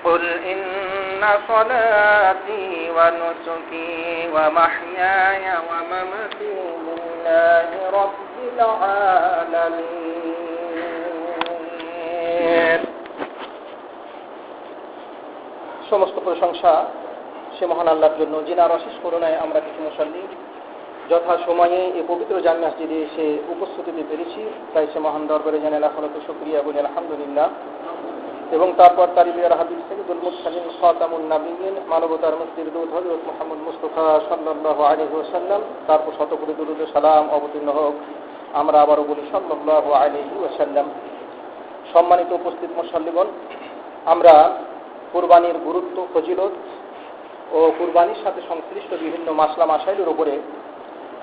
قل إن صلاتي ونسكي ومحياي ومماتي لله رب العالمين। সমস্ত প্রশংসা সে মহান আল্লাহর জন্য, যিনার অশেষ করুণায় আমরা কিছু মুসল্লি যথা সময়ে এই পবিত্র জামে মসজিদে এসে উপস্থিত হতে পেরেছি। তাই সে মহান দরবারে জানে লাখো শুকরিয়া বলি আলহামদুলিল্লাহ। এবং তারপর তারিবিয়ার হাবিব সাইয়্যিদুল মুরসালিন খাতামুন নবিয়্যিন মানবতার মুক্তির দূত হযরত মুহাম্মদ মুস্তাফা সাল্লাল্লাহু আলাইহি ওয়াসাল্লাম, তারপর শতকোটি দরুদ ও সালাম অবতীর্ণ হোক। আমরা আবারও বলি সাল্লাল্লাহু আলাইহি ওয়াসাল্লাম। সম্মানিত উপস্থিত মুসল্লিগণ, আমরা কুরবানির গুরুত্ব, ফজিলত ও কুরবানির সাথে সংশ্লিষ্ট বিভিন্ন মাসলা মাসাইলের উপরে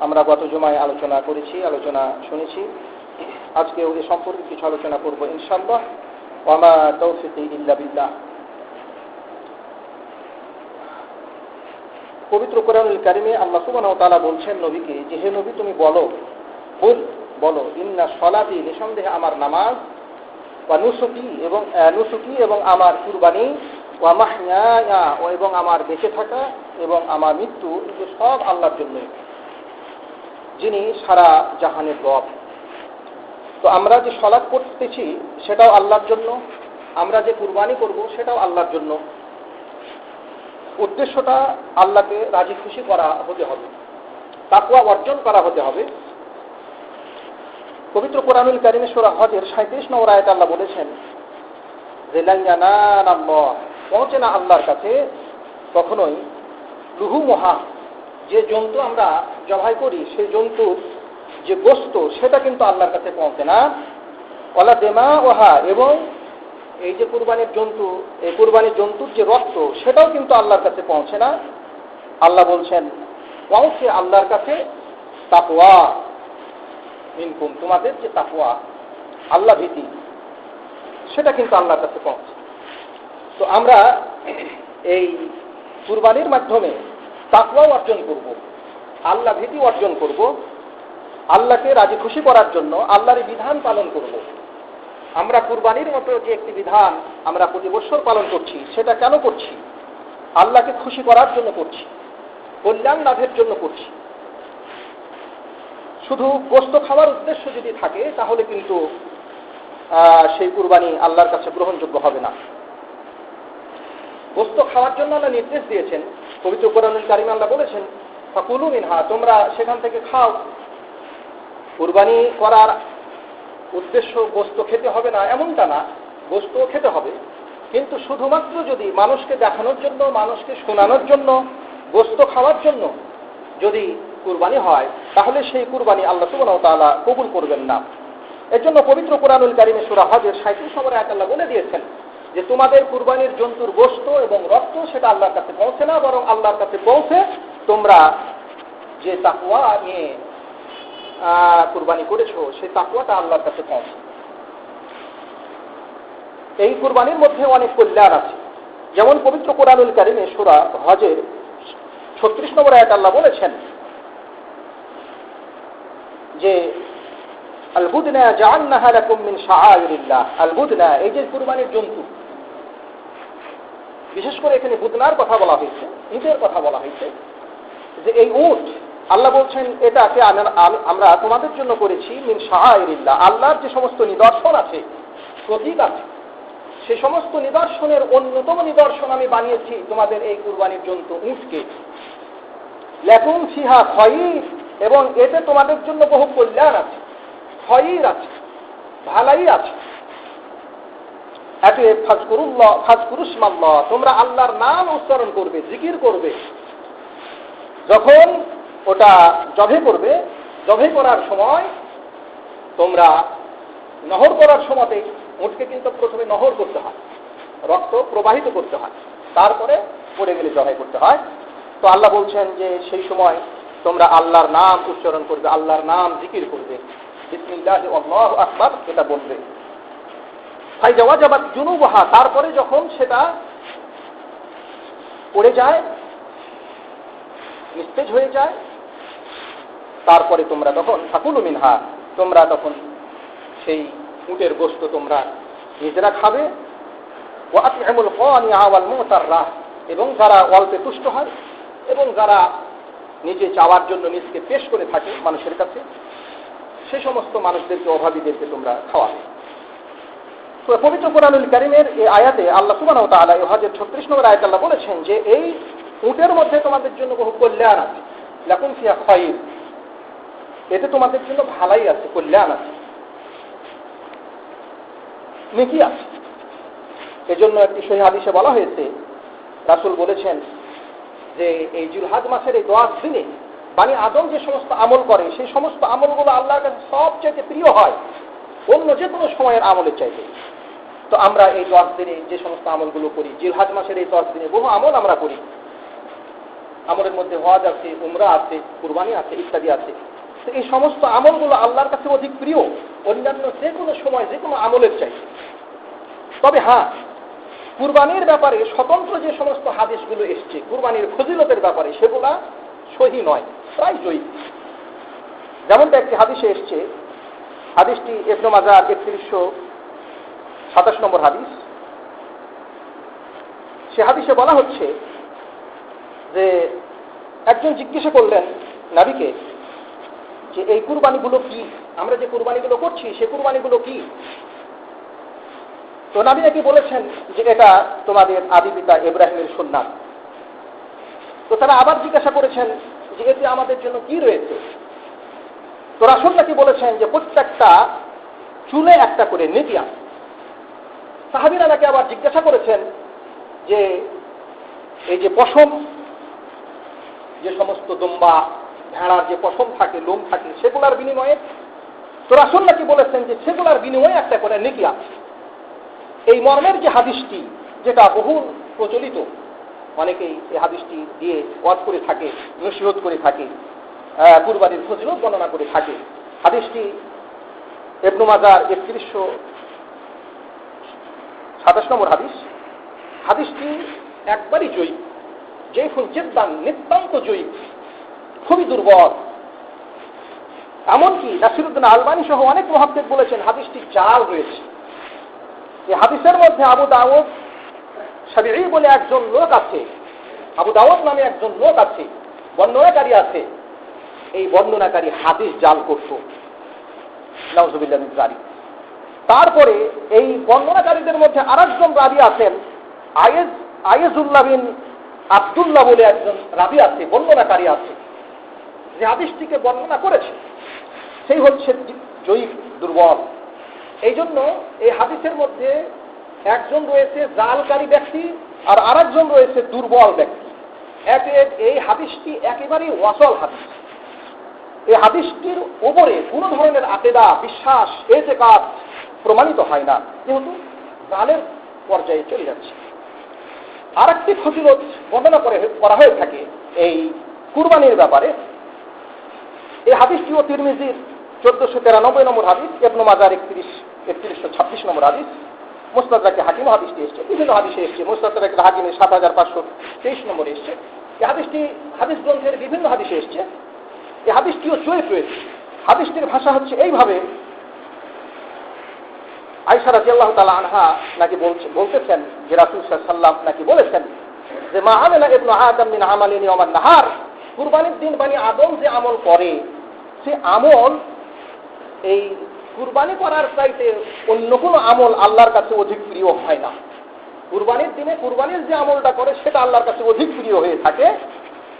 আমরা গত জুমায় আলোচনা করেছি, আলোচনা শুনেছি। আজকে এ সম্পর্কে কিছু আলোচনা করব ইনশাআল্লাহ। ওয়ামা তাওফিকি ইল্লা বিল্লাহ। পবিত্র কোরআনুল কারিমে আল্লাহ সুবহানাহু ওয়া তাআলা বলছেন নবীকে যে, হে নবী তুমি বলো, বলো ইন্না সলাতি, নিঃসন্দেহে আমার নামাজ, ওয়া নুসুকি এবং আমার কুরবানি, ওয়া মাহইয়ায়া এবং আমার বেঁচে থাকা এবং আমার মৃত্যু, এই সব আল্লাহর জন্য, যিনি সারা জাহানের রব। তো আমরা যে সালাত করতেছি সেটাও আল্লাহর জন্য, আমরা যে কুরবানি করব সেটাও আল্লাহর জন্য। উদ্দেশ্যটা আল্লাহকে রাজি খুশি করা হতে হবে, তাকওয়া অর্জন করা হতে হবে। পবিত্র কোরআনুল কারিমে সূরা হজের 37 নম্বর আয়াতে আল্লাহ বলেছেন যে লান ইয়ানালাল্লাহ, পৌঁছে না আল্লাহর কাছে কখনোই লুহুমুহা, যে জন্তু আমরা জবাই করি সেই জন্তুর যে গোশত সেটা কিন্তু আল্লাহর কাছে পৌঁছে না। ওয়ালা দিমাউহা, এবং এই যে কুরবানির জন্তু, এই কুরবানির জন্তুর যে রক্ত সেটাও কিন্তু আল্লাহর কাছে পৌঁছে না। আল্লাহ বলছেন পৌঁছে আল্লাহর কাছে তাকওয়া মিনকুম, তোমাদের যে তাকওয়া, আল্লাহ ভীতি, সেটা কিন্তু আল্লাহর কাছে পৌঁছে। তো আমরা এই কুরবানির মাধ্যমে তাকওয়া অর্জন করব, আল্লাহ ভীতি অর্জন করব, আল্লাহকে রাজি খুশি করার জন্য আল্লাহর বিধান পালন করব। আমরা কুরবানির মতো যে একটি বিধান আমরা প্রতি বছর পালন করছি, সেটা কেন করছি? আল্লাহকে খুশি করার জন্য করছি, কল্যাণ লাভের জন্য করছি। শুধু গোশত খাওয়ার উদ্দেশ্য যদি থাকে তাহলে কিন্তু সেই কুরবানি আল্লাহর কাছে গ্রহণযোগ্য হবে না। গোশত খাওয়ার জন্য আল্লাহ নির্দেশ দিয়েছেন, পবিত্র কোরআনুল কারিমে আল্লাহ বলেছেন ফাকুলু মিনহা, তোমরা সেখান থেকে খাও। কুরবানি করার উদ্দেশ্য গোশত খেতে হবে না এমনটা না, গোশতও খেতে হবে, কিন্তু শুধুমাত্র যদি মানুষকে দেখানোর জন্য, মানুষকে শোনানোর জন্য, গোশত খাওয়ার জন্য যদি কুরবানি হয় তাহলে সেই কুরবানি আল্লাহ সুবহানাহু ওয়া তাআলা কবুল করবেন না। এর জন্য পবিত্র কোরআনুল কারিমে সূরা হজের 37 নম্বর আয়াতে আল্লাহ বলে দিয়েছেন যে তোমাদের কুরবানির জন্তুর গোশত এবং রক্ত সেটা আল্লাহর কাছে পৌঁছে না, বরং আল্লাহর কাছে পৌঁছে তোমরা যে তাকওয়া নিয়ে কুরবানি করেছো সেই তাকওয়াটা আল্লাহর কাছে পৌঁছে। এই কুরবানির মধ্যে অনেক কল্যাণ আছে। যেমন পবিত্র কোরআনুল কারিমে সূরা হজের 36 নম্বর আয়াতে আল্লাহ বলেছেন যে আল বুদনা জাআলনাহা লাকুম মিন শাআইরিল্লাহ। আল বুদনা, এই যে কুরবানির জন্তু, বিশেষ করে এখানে বুদনার কথা বলা হয়েছে, ঈদের কথা বলা হয়েছে, যে এই উট আল্লাহ বলছেন এটাকে আমরা তোমাদের জন্য করেছি মিন শাআইরিল্লাহ, আল্লাহর যে সমস্ত নিদর্শন আছে, প্রতীক আছে, সে সমস্ত নিদর্শনের অন্যতম নিদর্শন আমি বানিয়েছি তোমাদের এই কুরবানির জন্তু উটকে। লাকুম ফিহা খায়র, এবং এতে তোমাদের জন্য বহু কল্যাণ আছে, খায়র আছে, ভালাই আছে। এতে ফাজকুরুসমাল্লাহ, তোমরা আল্লাহর নাম উচ্চারণ করবে, জিকির করবে। যখন ওটা জবে করবে, জবে করার সময় তোমরা নহর করার সময়তে উটকে কিন্তু প্রথমে নহর করতে হয়, রক্ত প্রবাহিত করতে হয়, তারপরে পড়ে গেলে জবাই করতে হয়। তো আল্লাহ বলছেন যে সেই সময় তোমরা আল্লাহর নাম উচ্চারণ করবে, আল্লাহর নাম জিকির করবে, বিসমিল্লাহ আল্লাহু আকবার এটা বলবে। ফাইজাওয়াজাবাত জুনুবহা, তারপরে যখন সেটা পড়ে যায়, নিস্তেজ হয়ে যায়, তারপরে তোমরা তখন ফাকুলু মিনহা, তোমরা তখন সেই উটের গোশত তোমরা নিজেরা খাবে। ওয়া আত'ইমুল কানিআ ওয়াল মুতাররা, এবং যারা অল্পে তুষ্ট হয় এবং যারা নিজে চাওয়ার জন্য নিজকে পেশ করে থাকে মানুষের কাছে, সে সমস্ত মানুষদেরকে, অভাবীদেরকে তোমরা খাওয়াবে। তো পবিত্র কোরআনুল কারীমের এই আয়াতে আল্লাহ সুবহানাহু ওয়া তাআলা এই হজের 36 নম্বর আয়াতে আল্লাহ বলেছেন যে এই উটের মধ্যে তোমাদের জন্য বহু কল্যাণ আছে, লাকুম ফিহা খায়র, এতে তোমাদের জন্য ভালাই আছে, কল্যাণ আছে, নেকি আছে। এজন্য একটি সহিহ হাদিসে বলা হয়েছে, রাসূল বলেছেন যে এই জিলহজ মাসের এই 10 দিনে বানি আদম যে সমস্ত আমল করে সেই সমস্ত আমলগুলো আল্লাহর কাছে সবচেয়ে প্রিয় হয় অন্য যে কোনো সময়ের আমলের চাইতে। তো আমরা এই 10 দিনে যে সমস্ত আমলগুলো করি, জিলহজ মাসের এই 10 দিনে বহু আমল আমরা করি, আমলের মধ্যে হজ আছে, উমরা আছে, কুরবানি আছে, ইত্যাদি আছে। তো এই সমস্ত আমলগুলো আল্লাহর কাছে অধিক প্রিয় অন্যান্য যে কোনো সময় যে কোনো আমলের চাইতে। তবে হ্যাঁ, কুরবানির ব্যাপারে স্বতন্ত্র যে সমস্ত হাদিসগুলো এসছে কুরবানির ফজিলতের ব্যাপারে, সেগুলা সহি নয়, প্রায় জয়ী। যেমনটা একটি হাদিসে এসছে, হাদিসটি ইবনে মাজাহ 3127 নম্বর হাদিস। সে হাদিসে বলা হচ্ছে যে একজন জিজ্ঞাসা করলেন নবীকে যে এই কুরবানিগুলো কি, আমরা যে কুরবানিগুলো করছি সে কুরবানিগুলো কি? তো নবী নাকি বলেছেন যে এটা তোমাদের আদি পিতা ইব্রাহিমের সুন্নাত। তো তারা আবার জিজ্ঞাসা করেছেন যে এতে আমাদের জন্য কি রয়েছে? তো রাসূল নাকি বলেছেন যে প্রত্যেকটা চুলে একটা করে নেকি আছে। সাহাবীরা নাকি আবার জিজ্ঞাসা করেছেন যে এই যে পশম, যে সমস্ত দুম্বা ভেড়ার যে পশম থাকে, লোম থাকে, সেগুলার বিনিময়ে? তো রাসূল নাকি বলেছেন যে সেগুলার বিনিময়ে একটা করে নেকি আছে। এই মর্মের যে হাদিসটি, যেটা বহু প্রচলিত, অনেকেই এই হাদিসটি দিয়ে ওয়াজ করে থাকে, নসিহত করে থাকে, কুরবানির ফজিলত বর্ণনা করে থাকে। হাদিসটি ইবনে মাজাহ 3127 নম্বর হাদিস। হাদিসটি একবারই জয়ী, জয়ফুল জিদ্দান, নিতান্ত জয়ী, খুবই দুর্বল। এমনকি নাসিরুদ্দিন আলবানী সহ অনেক মুহাদ্দিস বলেছেন হাদিসটি জাল রয়েছে। এই হাদিসের মধ্যে আবু দাউদ শাবিঈ বলে একজন লোক আছে, আবু দাউদ নামে একজন লোক আছে, বর্ণনাকারী আছে। এই বর্ণনাকারী হাদিস জাল করত, নাউযুবিল্লাহ মিন যালিক। তারপরে এই বর্ণনাকারীদের মধ্যে আরেকজন রাবী আছেন, আয়েজুল্লাহ বিন আব্দুল্লাহ বলে একজন রাবী আছে, বর্ণনাকারী আছে, যে হাদিসটিকে বর্ণনা করেছে সেই হচ্ছে জয়ীফ, দুর্বল। এই জন্য এই হাদিসের মধ্যে একজন রয়েছে জালকারী ব্যক্তি আর আরেকজন রয়েছে দুর্বল ব্যক্তি। এই হাদিসটি একেবারেই ওয়াসল হাদিস। এই হাদিসটির উপরে কোনো ধরনের আকীদা, বিশ্বাস, ইতিকাদ প্রমাণিত হয় না, যেহেতু জালের পর্যায়ে চলে যাচ্ছে। আরেকটি ফজিলত বর্ণনা করা হয়ে থাকে এই কুরবানির ব্যাপারে। এই হাদিসটিও তিরমিজির 1493 নম্বর হাদিস, ইবনে মাজাহ 3126 নম্বর হাদিস, মুস্তাদরাকে হাকিম হাদিসটি এসছে, বিভিন্ন হাদিসে এসছে। মুস্তাদরাকে হাকিমের 7523 নম্বরে এসছে। এই হাদিসটি হাদিস গ্রন্থের বিভিন্ন হাদিসে এসছে। এই হাদিসটিও জয়ীফ রয়েছে। হাদিসটির ভাষা হচ্ছে এইভাবে, আয়েশা রাদিয়াল্লাহু তাআলা আনহা নাকি বলতেছেন যে রাসূল সাল্লাল্লাহু আলাইহি ওয়াসাল্লাম নাকি বলেছেন যে মা আমিলা ইবনু আদম মিন আমালিন ইয়াওমান নাহার, কুরবানির দিন বানি আদম যে আমল করে সে আমল এই কুরবানি করার চাইতে অন্য কোনো আমল আল্লাহর কাছে অধিক প্রিয় হয় না। কুরবানির দিনে কুরবানির যে আমলটা করে সেটা আল্লাহর কাছে অধিক প্রিয় হয়ে থাকে,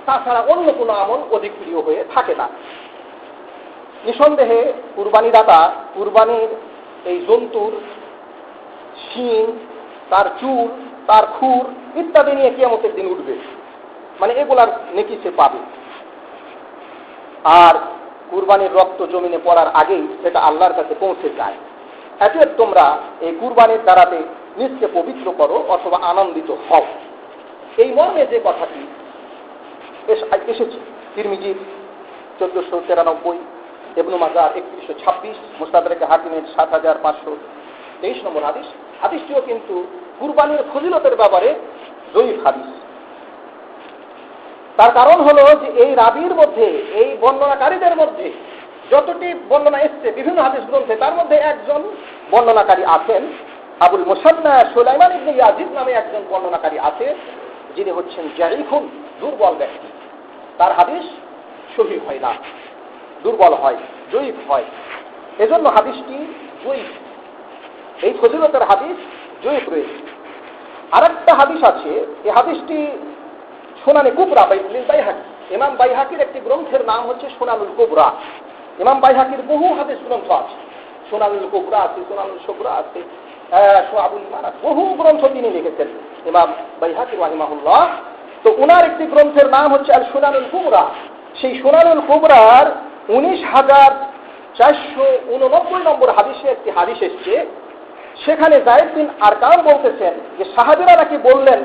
তাছাড়া অন্য কোনো আমল অধিক প্রিয় হয়ে থাকে না। নিঃসন্দেহে কুরবানি দাতা কুরবানির এই জন্তুর শিং, তার চুল, তার খুর ইত্যাদি নিয়ে কিয়ামতের দিন উঠবে, মানে এগুলার নেকি সে পাবে। আর কুরবানির রক্ত জমিনে পড়ার আগেই সেটা আল্লাহর কাছে পৌঁছে যায়। অতএব তোমরা এই কুরবানির দ্বারাতে নিজকে পবিত্র করো অথবা আনন্দিত হও। এই মর্মে যে কথাটি এসেছে তিরমিজি 1493, ইবনে মাজাহ 3126, মুস্তাদরাকে হাকিমের 7523 নম্বর হাদিস। হাদিসটিও কিন্তু কুরবানির ফজিলতের ব্যাপারে জয়ীফ হাদিস। তার কারণ হলো যে এই রাবীর মধ্যে, এই বর্ণনাকারীদের মধ্যে যতটি বর্ণনা এসছে বিভিন্ন হাদিস গ্রন্থে, তার মধ্যে একজন বর্ণনাকারী আছেন আবুল মুসান্না সুলাইমান ইবনে ইয়াজিদ নামে একজন বর্ণনাকারী আছে, যিনি হচ্ছেন জারিফুন, দুর্বল ব্যক্তি। তার হাদিস সহিহ হয় না, দুর্বল হয়, জয়ীফ হয়। এজন্য হাদিসটি জয়ীফ, এই ফজিলতের হাদিস জয়ীফ রয়েছে। আরেকটা হাদিস আছে, এই হাদিসটি সুনানে কুবরা বাইহাকি, ইমাম বাইহাকির একটি গ্রন্থের নাম হচ্ছে সুনানুল কুবরা। ইমাম বাইহাকির বহু হাদিস গ্রন্থ আছে, সুনানুল কুবরা আছে, সুনানুল সুবরা আছে, শুআবুল ঈমান, বহু গ্রন্থ তিনি লিখেছেন ইমাম বাইহাকি রাহিমাহুল্লাহ। তো উনার একটি গ্রন্থের নাম হচ্ছে আল সুনানুল কুবরা। সেই সুনানুল কুবরার 19,489 নম্বর হাদিসে একটি হাদিস এসছে। সেখানে যায়েদ বিন আরকাম বলতেছেন যে সাহাবীরা নাকি বললেন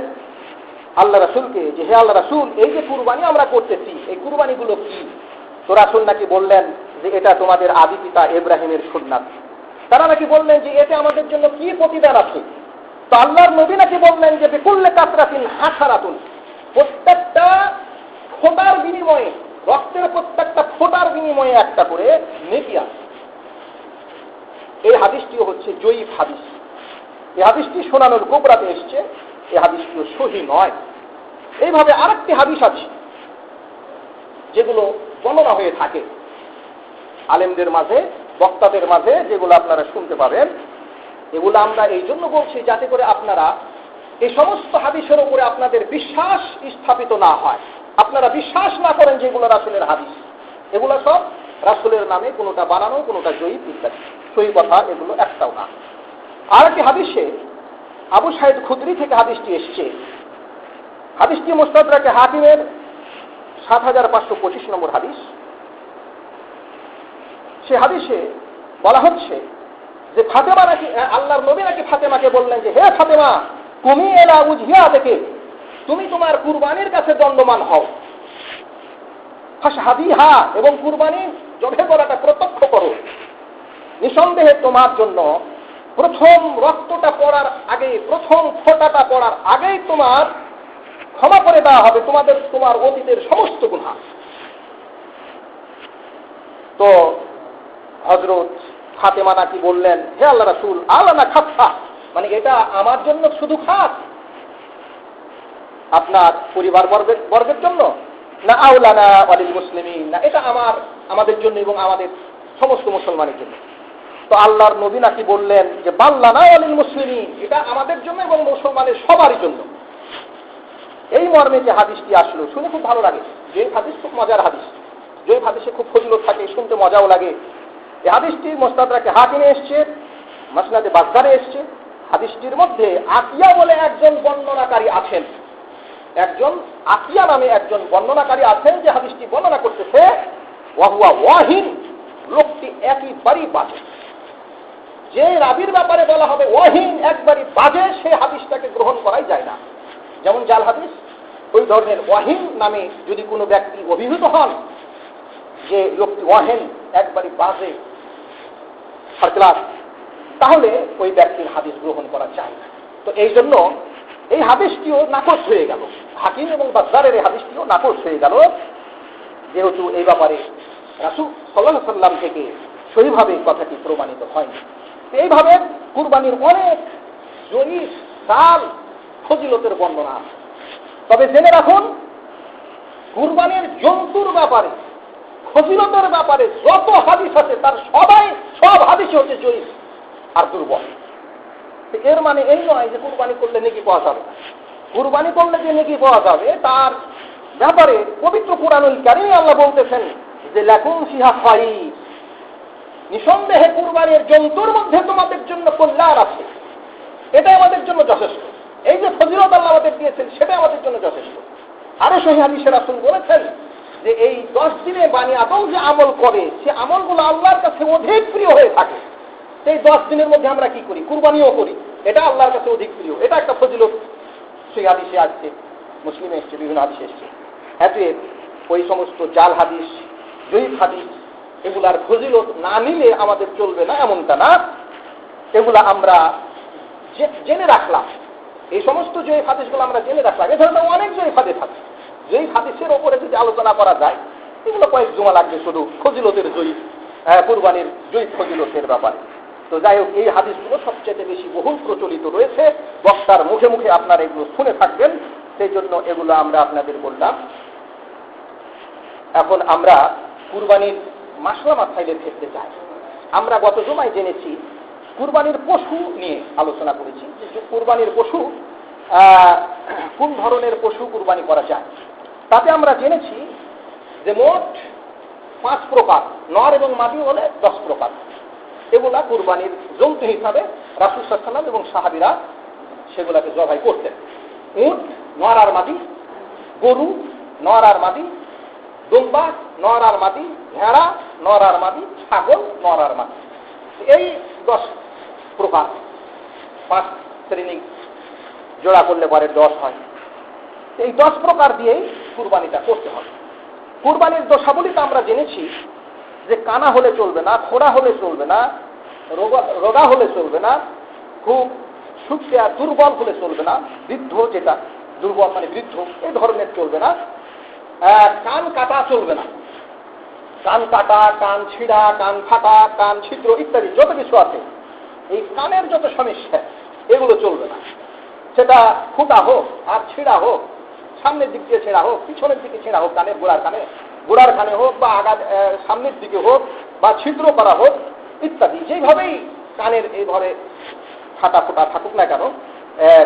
আল্লাহ রাসূলকে যে হে আল্লাহ রাসূল, এই যে কুরবানি আমরা করতেছি, এই কুরবানিগুলো কি? তো রাসূল নাকি বললেন যে এটা তোমাদের আদি পিতা ইব্রাহিমের সুন্নাত। তারা নাকি বললেন যে এতে আমাদের জন্য কি প্রতিদান আছে? তো আল্লাহর নবী নাকি বললেন যে বিকুল্লি কাতরাতিন হাসারাতুন, প্রত্যেকটা ফোঁটার বিনিময়ে, রক্তের প্রত্যেকটা ফোঁটার বিনিময়ে একটা করে নেকি আছে। এই হাদিসটিও হচ্ছে জয়ীফ হাদিস। এই হাদিসটি সুনানুল কুবরাতে এসছে, এই হাদিসটিও সহিহ নয়। এইভাবে আরেকটি হাদিস আছে যেগুলো বর্ণনা হয়ে থাকে আলেমদের মাঝে, বক্তাদের মাঝে, যেগুলো আপনারা শুনতে পাবেন। এগুলো আমরা এই জন্য বলছি যাতে করে আপনারা এই সমস্ত হাদিসের উপরে আপনাদের বিশ্বাস স্থাপিত না হয়, আপনারা বিশ্বাস না করেন যে এগুলো রাসূলের হাদিস। এগুলো সব রাসূলের নামে, কোনোটা বানানো, কোনোটা জয়ীফ ইত্যাদি, সহি কথা এগুলো একটাও না। আর একটি হাদিসে আবু সাঈদ খুদরি থেকে হাদিসটি এসছে। হাদিসটি মুস্তাদরাকে হাকিমের ৭৫২৫ নম্বর হাদিস। সে হাদিসে বলা হচ্ছে যে ফাতেমা নাকি, আল্লাহর নবী নাকি ফাতেমাকে বললেন যে হে ফাতেমা, তুমি এলা উজহিয়া থেকে তুমি তোমার কুরবানির কাছে দণ্ডমান হও, ফাশহাদিহা, এবং কুরবানি জবে করাটা প্রত্যক্ষ করো। নিঃসন্দেহে তোমার জন্য প্রথম রক্তটা পড়ার আগে, প্রথম ফোঁটাটা পড়ার আগেই তোমার ক্ষমা করে দেওয়া হবে তোমার অতীতের সমস্ত গুনাহ। তো হযরত ফাতেমা নাকি বললেন হে আল্লাহ রাসূল, আলানা খাফা, মানে এটা আমার জন্য শুধু খাস, আপনার পরিবার বর্গের জন্য না, আওলানা ওয়ালিল মুসলিমিন, না এটা আমাদের জন্য এবং আমাদের সমস্ত মুসলমানের জন্য। তো আল্লাহর নবী নাকি বললেন যে বাল্লানা ওয়ালিল মুসলিমিন, এটা আমাদের জন্য এবং মুসলমানের সবারই জন্য। এই মর্মে যে হাদিসটি আসলো শুনে খুব ভালো লাগে। যে হাদিস খুব মজার হাদিস, যে হাদিসে খুব ফজিলত থাকে, শুনতে মজাও লাগে। এই হাদিসটি মুস্তাদরাকে হাকিমে এসছে, মাসনাদে বাজ্জারে এসছে। হাদিসটির মধ্যে আতিয়া বলে একজন বর্ণনাকারী আছেন, একজন আতিয়া নামে একজন বর্ণনাকারী আছেন যে হাদিসটি বর্ণনা করতেছে। ওয়াহুয়া ওয়াহিন, লোকটি একবারই বাজে। যে রাবির ব্যাপারে বলা হবে ওয়াহিন, একবারই বাজে, সে হাদিসটাকে গ্রহণ করাই যায় না। যেমন জাল হাদিস, ওই ধরনের ওয়াহিন নামে যদি কোনো ব্যক্তি অভিহিত হন যে লোকটি ওয়াহিন, একবারই বাজে, ফার্স্ট ক্লাস, তাহলে ওই ব্যক্তির হাদিস গ্রহণ করা যায় না। তো এই জন্য এই হাদিসটিও নাকচ হয়ে গেল, হাকিম এবং বাজ্জারের এই হাদিসটিও নাকচ হয়ে গেল, যেহেতু এই ব্যাপারে রাসূল সাল্লাল্লাহু আলাইহি ওয়াসাল্লাম থেকে সহিভাবে কথাটি প্রমাণিত হয়নি। এইভাবে কুরবানির অনেক জয়ীফ সাল ফজিলতের বর্ণনা আছে। তবে জেনে রাখুন, কুরবানির জন্তুর ব্যাপারে, ফজিলতের ব্যাপারে যত হাদিস আছে তার সব হাদিস হচ্ছে জয়ীফ আর দুর্বল। এর মানে এই নয় যে কুরবানি করলে নেকি পাওয়া যাবে। কুরবানি করলে যে নেকি পাওয়া যাবে তার ব্যাপারে পবিত্র কুরআনুল কারীমে আল্লাহ বলতেছেন যে লাকুম ফিহা খায়র, নিঃসন্দেহে কুরবানির জন্তুর মধ্যে তোমাদের জন্য কল্যাণ আছে। এটাই আমাদের জন্য যথেষ্ট। এই যে ফজিলত আল্লাহ আমাদের দিয়েছেন সেটাই আমাদের জন্য যথেষ্ট। আরো সহিহ হাদিসে রাসূল বলেছেন যে এই 10 দিনে বানি আদম যে আমল করে, সে আমলগুলো আল্লাহর কাছে অধিক প্রিয় হয়ে থাকে। সেই 10 দিনের মধ্যে আমরা কি করি? কুরবানিও করি, এটা আল্লাহর কাছে অধিক প্রিয়। এটা একটা ফজিলত সেই হাদিসে আসছে, মুসলিমে এসছে, বিভিন্ন হাদিসে এসছে। অতএব ওই সমস্ত জাল হাদিস, জয়ীফ হাদিস, এগুলার ফজিলত না নিলে আমাদের চলবে না এমনটা না। এগুলা আমরা জেনে রাখলাম, এই সমস্ত জয়ীফ হাদিসগুলো আমরা জেনে রাখলাম। এ ধরনের অনেক জয়ীফ হাদিস আছে, জয়ীফ হাদিসের ওপরে যদি আলোচনা করা যায় এগুলো কয়েক জমা লাগবে শুধু ফজিলতের জয়ীফ, কুরবানির জয়ীফ ফজিলতের ব্যাপারে। তো তো যাই হোক, এই হাদিসগুলো সবচেয়ে বেশি বহুল প্রচলিত রয়েছে, বক্তার মুখে মুখে আপনারা এগুলো শুনে থাকবেন, সেই জন্য এগুলো আমরা আপনাদের বললাম। এখন আমরা কুরবানির মাসলা মাসাইলের ক্ষেত্রে যাই। আমরা গত জুমায় জেনেছি কুরবানির পশু নিয়ে আলোচনা করেছি, যে কুরবানির পশু কোন ধরনের পশু কুরবানি করা যায়। তাতে আমরা জেনেছি যে মোট 5 প্রকার, নর এবং মাদি হলে 10 প্রকার। এগুলা কুরবানির জন্তু হিসাবে রাসূল সাল্লাল্লাহু আলাইহি ওয়াসাল্লাম এবং সাহাবীরা সেগুলাকে জবাই করতেন। উট, নর আর মাদি; গরু, নর আর মাদি; দুম্বা, নর আর মাদি; ভেড়া, নর আর মাদি; ছাগল, নর আর মাদি। এই 10 প্রকার, 5 শ্রেণী জোড়া করলে পরে 10 হয়। এই 10 প্রকার দিয়েই কুরবানিটা করতে হবে। কুরবানির দশাবলীতে আমরা জেনেছি যে কানা হলে চলবে না, খোড়া হলে চলবে না, রোগা হলে চলবে না, খুব শুকিয়ে দুর্বল হলে চলবে না, বৃদ্ধ, যেটা দুর্বল মানে বৃদ্ধ, এই ধরনের চলবে না, কান কাটা চলবে না, কান কাটা, কান ছিঁড়া, কান ফাটা, কান ছিদ্র ইত্যাদি যত কিছু আছে, এই কানের যত সমস্যা এগুলো চলবে না। সেটা ফুটা হোক আর ছিঁড়া হোক, সামনের দিক দিয়ে ছেঁড়া হোক, পিছনের দিকে ছেঁড়া হোক, কানের গোড়ার কানে হোক, বা সামনের দিকে হোক, বা ছিদ্র করা হোক ইত্যাদি, যেইভাবেই কানের এইভাবে ফাটা ফোটা থাকুক না কেন,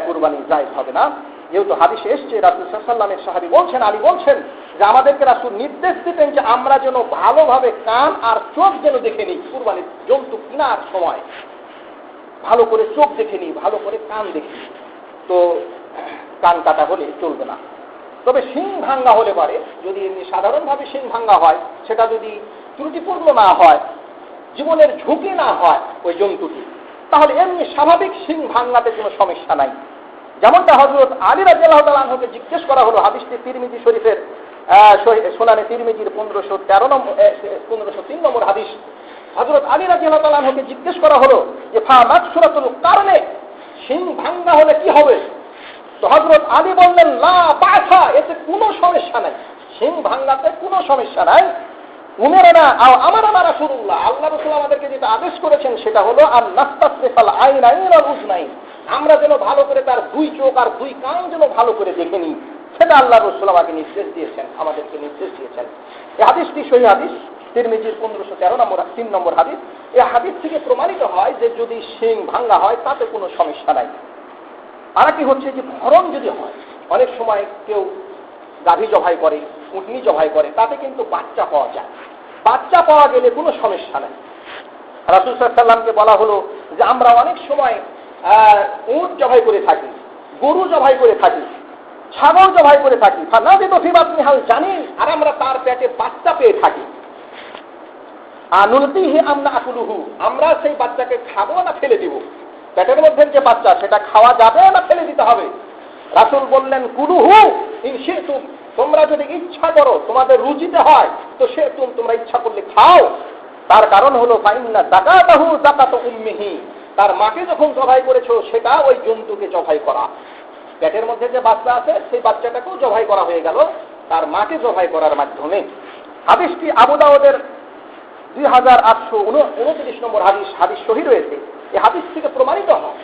কুরবানি জায়েজ হবে না। যেহেতু হাদিসে এসছে, রাসূল সাল্লাল্লাহু আলাইহি ওয়াসাল্লামের সাহাবী বলছেন, আলী বলছেন যে আমাদেরকে রাসূল নির্দেশ দিতেন যে আমরা যেন ভালোভাবে কান আর চোখ যেন দেখে নিই। কুরবানির জন্তু কেনার সময় ভালো করে চোখ দেখে নিই, ভালো করে কান দেখে নিই। তো কান কাটা হলে চলবে না। তবে শিং ভাঙ্গা হলে পারে, যদি এমনি সাধারণভাবে শিং ভাঙ্গা হয়, সেটা যদি ত্রুটিপূর্ণ না হয়, জীবনের ঝুঁকি না হয় ওই জন্তুটি, তাহলে এমনি স্বাভাবিক শিং ভাঙ্গাতে কোনো সমস্যা নাই। যেমনটা হযরত আলী রাদিয়াল্লাহু তাআলা আনহুকে জিজ্ঞেস করা হলো, হাদিসটি তিরমিজি শরীফের সুনানে তিরমিজির 1503 নম্বর হাদিস। হযরত আলী রাদিয়াল্লাহু তাআলা আনহুকে জিজ্ঞেস করা হলো যে ফা মাকসুরাতুল কারনে, শিং ভাঙ্গা হলে কি হবে? তো হযরত আলী বললেন লা বাসা, এতে কোনো সমস্যা নাই, শিং ভাঙ্গাতে কোনো সমস্যা নাই। উমেরানা আও আমারানা রাসূলুল্লাহ, আল্লাহ রাসূল আমাদেরকে যেটা আদেশ করেছেন সেটা হলো আন নাস্তাসরিফাল আইনাইন ওয়াল উজনাইন, আমরা যেন ভালো করে তার 2 চোখ আর 2 কান যেন ভালো করে দেখে নিই, সেটা আল্লাহ রাসূল আমাকে নির্দেশ দিয়েছেন, আমাদেরকে নির্দেশ দিয়েছেন। এই হাদিসটি সহিহ হাদিস, তিরমিজির 1513 নম্বর হাদিস। এই হাদিস থেকে প্রমাণিত হয় যে যদি শিং ভাঙ্গা হয় তাতে কোনো সমস্যা নাই। আর কি হচ্ছে যে ভরণ যদি হয়, অনেক সময় কেউ গাভী জবাই করে, উটনি জবাই করে, তাতে কিন্তু বাচ্চা পাওয়া যায়। বাচ্চা পাওয়া গেলে কোনো সমস্যা নেই। রাসূল সাল্লাল্লাহু আলাইহি ওয়াসাল্লামকে বলা হলো যে আমরা অনেক সময় উট জবাই করে থাকি, গরু জবাই করে থাকি, ছাগল জবাই করে থাকি, ফানাদিতু ফি বাতনি হাল জানিন, আর আমরা তার পেটে বাচ্চা পেয়ে থাকি। আনুলতিহি আমনা আকুলুহু, আমরা সেই বাচ্চাকে খাবো না ফেলে দিব? পেটের মধ্যে যে বাচ্চা সেটা খাওয়া যাবে না ফেলে দিতে হবে? রাসূল বললেন কুলুহু ইন শিতুম, তোমরা যদি ইচ্ছা করো, তোমাদের রুচিতে হয় তো সে তোমরা ইচ্ছা করলে খাও। তার কারণ হলো ফাইন্না যাকাতাহু যাকাতু উম্মিহি, তার মাকে যখন জবাই করেছো সেটা ওই জন্তুকে জবাই করা। পেটের মধ্যে যে বাচ্চা আছে সেই বাচ্চাটাকেও জবাই করা হয়ে গেল তার মাকে জবাই করার মাধ্যমে। হাদিসটি আবু দাউদের 2829 নম্বর হাদিস সহিহ রয়েছে। এই হাদিস থেকে প্রমাণিত হয়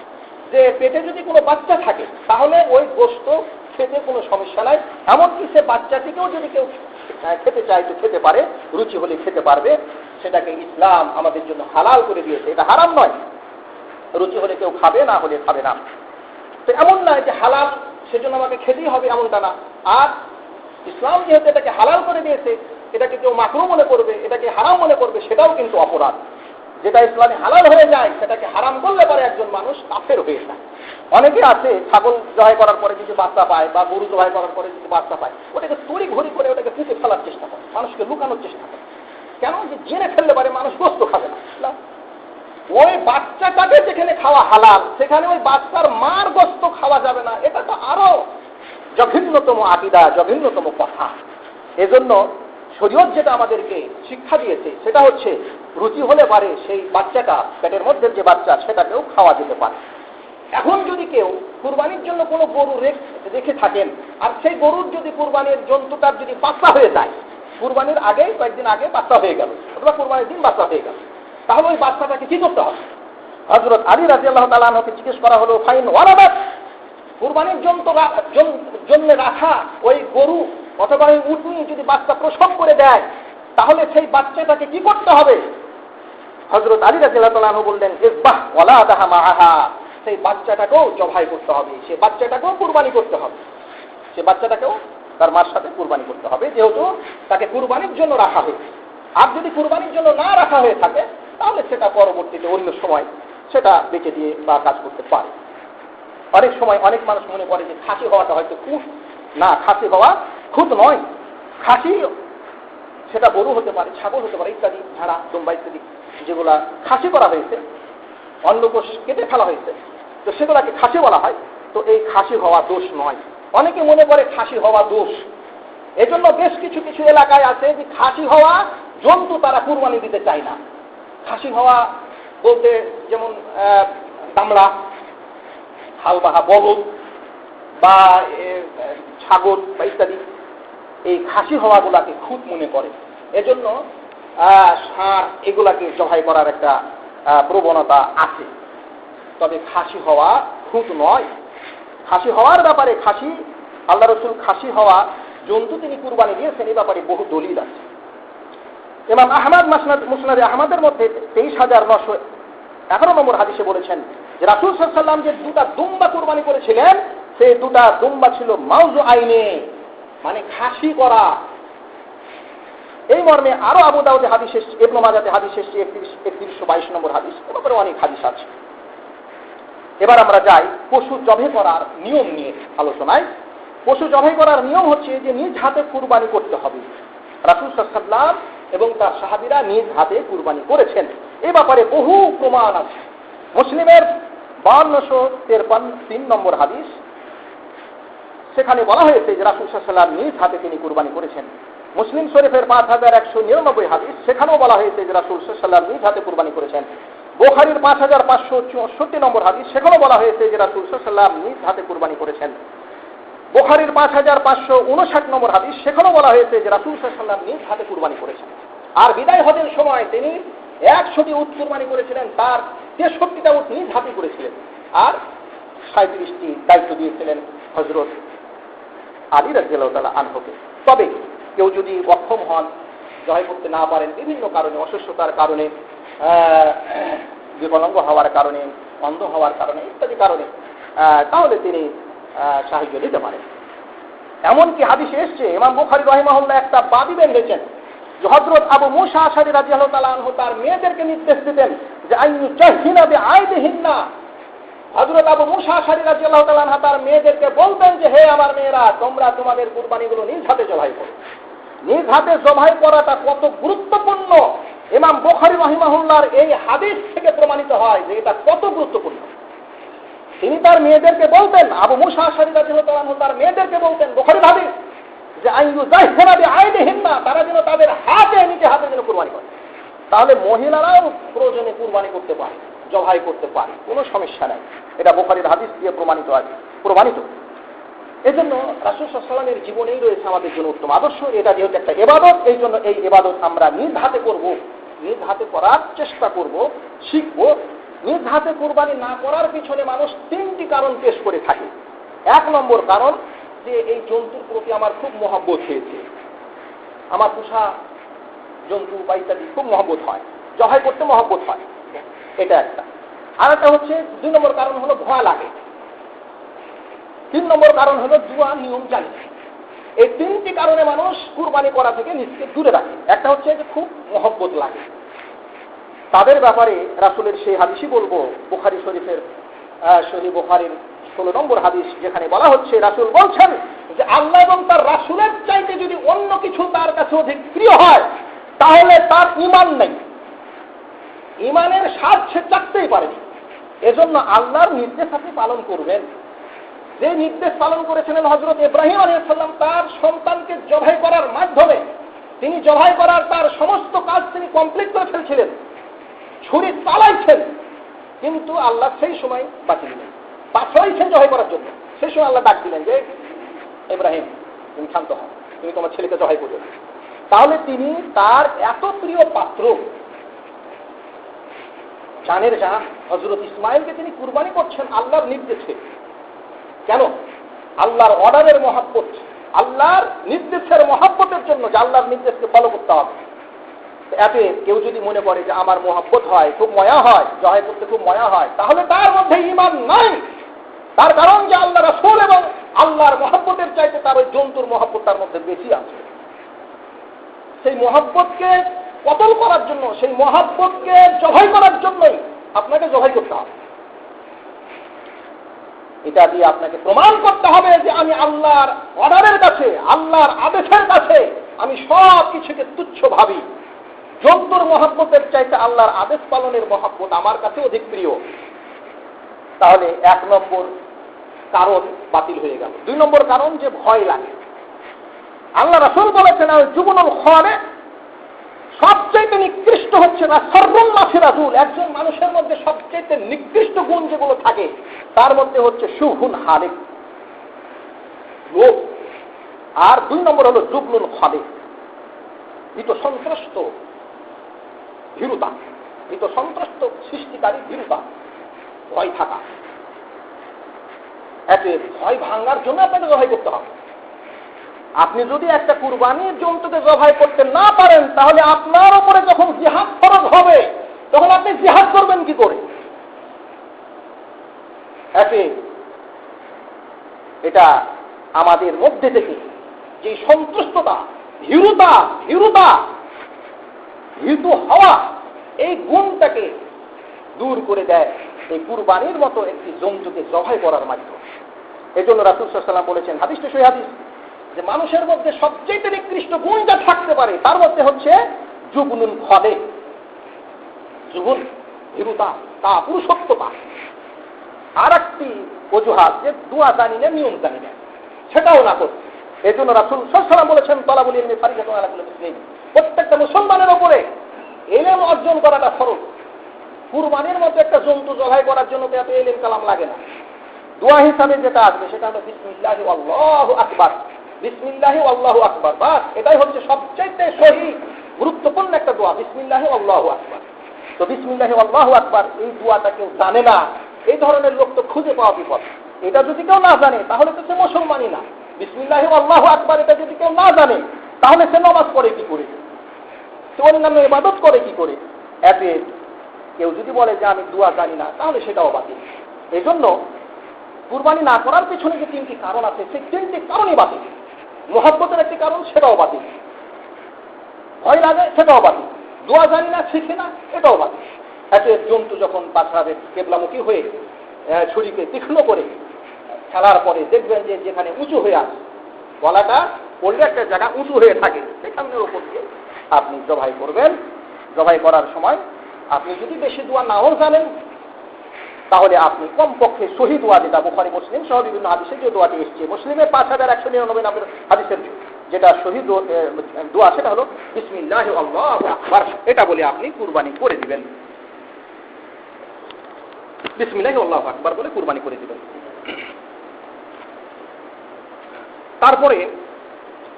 যে পেটে যদি কোনো বাচ্চা থাকে তাহলে ওই গোশত খেতে কোনো সমস্যা নাই। এমনকি সে বাচ্চাটিকেও যদি কেউ খেতে চায় তো খেতে পারে, রুচি হলে খেতে পারবে। সেটাকে ইসলাম আমাদের জন্য হালাল করে দিয়েছে, এটা হারাম নয়। রুচি হলে কেউ খাবে, না হলে খাবে না। তো এমন নয় যে হালাল সেজন্য আমাকে খেতেই হবে, এমনটা না। আর ইসলাম যেহেতু এটাকে হালাল করে দিয়েছে, এটাকে কেউ মাকরুহ মনে করবে, এটাকে হারাম মনে করবে, সেটাও কিন্তু অপরাধ। যেটা ইসলামে হালাল হয়ে যায় সেটাকে হারাম করলে পরে একজন মানুষ কাফের হয়ে যায়। অনেকে আছে ছাগল জবাই করার পরে যদি বাচ্চা পায়, বা গরু জবাই করার পরে যদি বাচ্চা পায়, ওটাকে তড়ি ঘড়ি করে ওটাকে পুঁতে ফেলার চেষ্টা করে, মানুষকে লুকানোর চেষ্টা করে। কেন? যে জেনে ফেললে পারে মানুষ গোশত খাবে না। ওই বাচ্চাটাকে যেখানে খাওয়া হালাল, সেখানে ওই বাচ্চার মার গোশত খাওয়া যাবে না, এটা তো আরো জঘন্যতম আকীদা, জঘন্যতম কথা। এজন্য শরীয়ত যেটা আমাদেরকে শিক্ষা দিয়েছে সেটা হচ্ছে রুচি হলে পারে সেই বাচ্চাটা, পেটের মধ্যে যে বাচ্চা, সেটাকেও খাওয়া যেতে পারে। এখন যদি কেউ কুরবানির জন্য কোনো গরু রেখে থাকেন, আর সেই গরুর যদি কুরবানির জন্তুটার যদি বাচ্চা হয়ে যায়, কুরবানির আগে কয়েকদিন আগে বাচ্চা হয়ে গেল, অথবা কুরবানির দিন বাচ্চা হয়ে গেল, তাহলে ওই বাচ্চাটাকে কি করতে হবে? হযরত আলী রাদিয়াল্লাহু তাআলা আনহুকে জিজ্ঞেস করা হলো, ফাইন ওয়ারাদাত, কুরবানির জন্য রাখা ওই গরু অথবা ওই উটনি যদি বাচ্চা প্রসব করে দেয়, তাহলে সেই বাচ্চাটাকে কি করতে হবে? হযরত আলী রাদিয়াল্লাহু তাআলা আনহু বললেন, ইযবাহ ওয়ালাদাহা মাআহা, সেই বাচ্চাটাকেও জবাই করতে হবে, সেই বাচ্চাটাকেও কুরবানি করতে হবে, সেই বাচ্চাটাকেও তার মার সাথে কুরবানি করতে হবে, যেহেতু তাকে কুরবানির জন্য রাখা হয়েছে। আর যদি কুরবানির জন্য না রাখা হয়ে থাকে, তাহলে সেটা পরবর্তীতে অন্য সময় সেটা বেঁচে দিয়ে বা কাজ করতে পারে। অনেক সময় অনেক মানুষ মনে করে যে খাসি হওয়াটা হয়তো খুঁত। না, খাসি হওয়া খুঁত নয়। খাসি সেটা গরু হতে পারে, ছাগল হতে পারে, ইত্যাদি, ভেড়া, দুম্বা ইত্যাদি যেগুলা খাসি করা হয়েছে, অন্নকোষ কেটে ফেলা হয়েছে, তো সেগুলাকে খাসি বলা হয়। তো এই খাসি হওয়া দোষ নয়। অনেকে মনে করে খাসি হওয়া দোষ। এজন্য বেশ কিছু কিছু এলাকায় আছে যে খাসি হওয়া জন্তু তারা কুরবানি দিতে চায় না। খাসি হওয়া বলতে যেমন দামড়া, হালবাহা বলদ বা ছাগল বা ইত্যাদি, এই খাসি হওয়াগুলাকে খুঁত মনে করে। এজন্য ষাঁড় এগুলাকে জবাই করার একটা প্রবণতা আছে। তবে খাসি হওয়া খুঁত নয়। খাসি হওয়ার ব্যাপারে খাসি, আল্লাহ রসুল খাসি হওয়া জন্তু তিনি কুরবানি দিয়েছেন, এই ব্যাপারে বহু দলিল আছে। ইমাম আহমদ মুসনাদে আহমদের মধ্যে 23,911 নম্বর হাদিসে বলেছেন যে রাসূল সাল্লাল্লাহু আলাইহি ওয়াসাল্লাম যে দুটা দুম্বা কুরবানি করেছিলেন, সেই দুটা দুম্বা ছিল মাউজু আইনে, মানে খাসি করা। এই মর্মে আরো আবু দাউদে হাদিস এসেছে, ইবনে মাজাতে হাদিস এসেছে 3122 নম্বর হাদিস। এর ব্যাপারে অনেক হাদিস আছে। এবার আমরা যাই পশু জবাই করার নিয়ম নিয়ে আলোচনায়। পশু জবাই করার নিয়ম হচ্ছে যে নিজ হাতে কুরবানি করতে হবে। রাসূল সাল্লাল্লাহু আলাইহি ওয়াসাল্লাম এবং তার সাহাবীরা নিজ হাতে কুরবানি করেছেন, এ ব্যাপারে বহু প্রমাণ আছে। মুসলিমের 5253 নম্বর হাদিস, সেখানে বলা হয়েছে যে রাসূল সাল্লাল্লাহু আলাইহি ওয়াসাল্লাম নিজ হাতে তিনি কুরবানি করেছেন। মুসলিম শরীফের 5199 হাদিস, সেখানেও বলা হয়েছে যে রাসূল সাল্লাল্লাহু আলাইহি ওয়াসাল্লাম নিজ হাতে কুরবানি করেছেন। বুখারীর 5564 নম্বর হাদিস, সেখানেও বলা হয়েছে যে রাসূল সাল্লাল্লাহু আলাইহি ওয়াসাল্লাম নিজ হাতে কুরবানি করেছেন। বুখারীর 5559 নম্বর হাদিস, সেখানেও বলা হয়েছে যে রাসূল সাল্লাল্লাহু আলাইহি ওয়াসাল্লাম নিজ হাতে কুরবানি করেছেন। আর বিদায় হজের সময় তিনি 100টি উট কুরবানি করেছিলেন, তার 63টা উট নিজ হাতে করেছিলেন, আর 37টি দায়িত্ব দিয়েছিলেন হযরত আলী রাদিয়াল্লাহু তাআলা আনহুকে। তবে কেউ যদি অক্ষম হন, জবাই করতে না পারেন, বিভিন্ন কারণে, অসুস্থতার কারণে, বিকলাঙ্গ হওয়ার কারণে, অন্ধ হওয়ার কারণে ইত্যাদি কারণে, তাহলে তিনি সাহায্য দিতে পারেন। এমনকি হাদিসে এসছে, ইমাম বুখারী রাহিমাহুল্লাহ একটা বাদী বেঁধেছেন যে হযরত আবু মুসা আশআরী রাদিয়াল্লাহু তাআলা আনহু তার মেয়েদেরকে নির্দেশ দিতেন যে আইয়ু জাহিনা বিআইদিহিন্না। হযরত আবু মুসা আশআরী রাদিয়াল্লাহু তাআলা আনহু তার মেয়েদেরকে বলতেন যে হে আমার মেয়েরা, তোমরা তোমাদের কুরবানিগুলো নিজ হাতে জবাই করো। নিজ হাতে জবাই করাটা কত গুরুত্বপূর্ণ, ইমাম বুখারী রাহিমাহুল্লাহর এই হাদিস থেকে প্রমাণিত হয় যে এটা কত গুরুত্বপূর্ণ। তিনি তার মেয়েদেরকে বলতেন, আবু মুসা আশআরী রাদিয়াল্লাহু তাআলা আনহু তার মেয়েদেরকে বলতেন, বুখারীর হাদিস, যে আইয়ু জাহিনা বিআইদিহিন্না, তারা যেন তাদের হাতে, নিজে হাতে যেন কুরবানি করে। তাহলে মহিলারাও প্রয়োজনে কুরবানি করতে পারে, জবাই করতে পারে, কোনো সমস্যা নাই। এটা বুখারীর হাদিস দিয়ে প্রমাণিত। এজন্য রাসূল সাল্লাল্লাহু আলাইহি ওয়াসাল্লামের জীবনেই রয়েছে আমাদের জন্য উত্তম আদর্শ। এটা যেহেতু একটা ইবাদত, এই জন্য এই ইবাদত আমরা নিজ হাতে করব, নিজ হাতে করার চেষ্টা করব, শিখব। নিজ হাতে কুরবানি না করার পিছনে মানুষ 3টি কারণ পেশ করে থাকে। 1 নম্বর কারণ যে এই জন্তুর প্রতি আমার খুব মহব্বত হয়েছে, আমার পোষা জন্তু বা ইত্যাদি খুব মহব্বত হয়, জবাই করতে মহব্বত হয়, এটা একটা। আর একটা হচ্ছে 2 নম্বর কারণ হলো ভয় লাগে। 3 নম্বর কারণ হলো জুয়া নিয়ম জানি। এই 3টি কারণে মানুষ কুরবানি করা থেকে নিজেকে দূরে রাখে। একটা হচ্ছে যে খুব মহব্বত লাগে। তাদের ব্যাপারে রাসূলের সেই হাদিসই বলবো, বুখারী শরীফের সহিহ বুখারীর 16 নম্বর হাদিস, যেখানে বলা হচ্ছে, রাসূল বলছেন যে আল্লাহ এবং তার রাসূলের চাইতে যদি অন্য কিছু তার কাছে অধিক প্রিয় হয়, তাহলে তার ঈমান নেই, ঈমানের স্বাদ সে চাকতেই পারেনি। এজন্য আল্লাহর নির্দেশ আপনি পালন করবেন। যে নির্দেশ পালন করেছিলেন হযরত ইব্রাহিম আলাইহিস সালাম তার সন্তানকে জবাই করার মাধ্যমে, তিনি জবাই করার তার সমস্ত কাজ তিনি কমপ্লিট করে ফেলছিলেন, ছুরি চালাইছেন, কিন্তু আল্লাহ সেই সময় বাঁচিয়ে দিলেন, পাঠাইছেন জবাই করার জন্য। সেই সময় আল্লাহ ডাক দিলেন যে ইব্রাহিম, তুমি শান্ত হও, তুমি তোমার ছেলেকে জবাই করবে। তাহলে তিনি তার এত প্রিয় পাত্র, জানের যা হযরত ইসমাইলকে তিনি কুরবানি করছেন আল্লাহর নির্দেশে। কেন? আল্লাহর অর্ডারের মহব্বত, আল্লাহর নির্দেশের মহব্বতের জন্য, যে আল্লাহর নির্দেশকে ফলো করতে হবে। এতে কেউ যদি মনে করে যে আমার মহব্বত হয়, খুব ময়া হয়, জবাই করতে খুব ময়া হয়, তাহলে তার মধ্যে ঈমান নাই। তার কারণ যে আল্লাহ রাসূল এবং আল্লাহর মহব্বতের চাইতে তার ওই জন্তুর মহব্বত তার মধ্যে বেশি আছে। সেই মহব্বতকে কতল করার জন্য, সেই মহব্বতকে জবাই করার জন্যই আপনাকে জবাই করতে হবে। এটা দিয়ে আপনাকে প্রমাণ করতে হবে যে আমি আল্লাহর অর্ডারের কাছে, আল্লাহর আদেশের কাছে আমি সব কিছুকে তুচ্ছ ভাবি। জন্তুর মহব্বতের চাইতে আল্লাহর আদেশ পালনের মহব্বত আমার কাছে অধিক প্রিয়। তাহলে 1 নম্বর কারণ বাতিল হয়ে গেল। 2 নম্বর কারণ যে ভয় লাগে। আল্লাহ রাসূল বলেছেন জুবনুল খালিক সবচেয়ে নিকৃষ্ট হচ্ছে না সর্বুল মাফিরাজুল, একজন মানুষের মধ্যে সবচেয়ে নিকৃষ্ট গুণ যেগুলো থাকে তার মধ্যে হচ্ছে শুহুন হালিক, লোভ। আর 2 নম্বর হলো জুবনুল খালিক, ভীত সন্ত্রস্ত ভীরুতা, ভীত সন্ত্রস্ত সৃষ্টিকারী ভীরুতা, ভয় থাকা। এতে ভয় ভাঙার জন্য আপনাকে জবাই করতে হবে। আপনি যদি একটা কুরবানির জন্তুকে জবাই করতে না পারেন, তাহলে আপনার উপরে যখন জিহাদ ফরজ হবে তখন আপনি জিহাদ করবেন কি করে? এতে এটা আমাদের মধ্যে থেকে যে সন্তুষ্টতা, ভীতু হওয়া, এই গুণটাকে দূর করে দেয় এই কুরবানির মতো একটি জন্তুকে জবাই করার মাধ্যমে। এই জন্য রাসূল সাল্লাল্লাহু আলাইহি ওয়াসাল্লাম বলেছেন, হাদিসটি সহিহ হাদিস, যে মানুষের মধ্যে সবচেয়ে নিকৃষ্ট গুণ যা থাকতে পারে তার মধ্যে হচ্ছে জুবনুল খালিক, জুবন, ভীরুতা, পুরুষত্বতা। আর একটি অজুহাত যে দোয়া জানি না, নিয়ম জানি না, সেটাও না করতে। এই জন্য রাসূল সাল্লাল্লাহু আলাইহি ওয়াসাল্লাম বলেছেন, তালাবুল ইলমি ফারিদাতুন আলা কুল্লি মুসলিম, প্রত্যেকটা মুসলমানের উপরে ইলম অর্জন করাটা ফরজ। কুরবানির মতো একটা জন্তু জবাই করার জন্য তো এত ইলম কালাম লাগে না। দোয়া হিসাবে যেটা আসবে সেটা হলো বিসমিল্লাহি আল্লাহু আকবার, বিসমিল্লাহি আল্লাহু আকবার। বাস, এটাই হচ্ছে সবচেয়ে সহি গুরুত্বপূর্ণ একটা দোয়া, বিসমিল্লাহি আল্লাহু আকবার। তো বিসমিল্লাহি আল্লাহু আকবার এই দোয়াটা কেউ জানে না, এই ধরনের লোক তো খুঁজে পাওয়া বিপদ। এটা যদি কেউ না জানে তাহলে তো সে মুসলমানই না। বিসমিল্লাহি আল্লাহু আকবার এটা যদি কেউ না জানে তাহলে সে নামাজ পড়ে কি করে, সে অন্যান্য ইবাদত করে কি করে? এতে কেউ যদি বলে যে আমি দোয়া জানি না, তাহলে সেটাও বাতিল। এই জন্য কুরবানি না করার পিছনে যে 3টি কারণ আছে, সেই 3টি কারণই বাতিল। মহব্বতের একটি কারণ, সেটাও বাতিল। ভয় লাগে, সেটাও বাতিল। দোয়া জানি না, শিখে না, এটাও বাতিল। এতে জন্তু যখন পাছাবে কেবলামুখী হয়ে ছুরিকে তীক্ষ্ণ করে খেলার পরে দেখবেন যে যেখানে উঁচু হয়ে আছে, গলাটা পড়লে একটা জায়গা উঁচু হয়ে থাকে, সেখানের উপর দিয়ে আপনি জবাই করবেন। জবাই করার সময় আপনি যদি বেশি দোয়া নাও জানেন, তাহলে আপনি কমপক্ষে সহি দোয়া, যেটা বুখারী মুসলিম সহ বিভিন্ন হাদিসে যে দোয়াটি এসেছে, মুসলিমের 5199 নম্বর হাদিসের যেটা সহি দোয়া, সেটা হলো বিসমিল্লাহি আল্লাহু আকবার। এটা বলে আপনি কুরবানি করে দিবেন। বিসমিল্লাহি আল্লাহু আকবার বলে কুরবানি করে দিবেন। তারপরে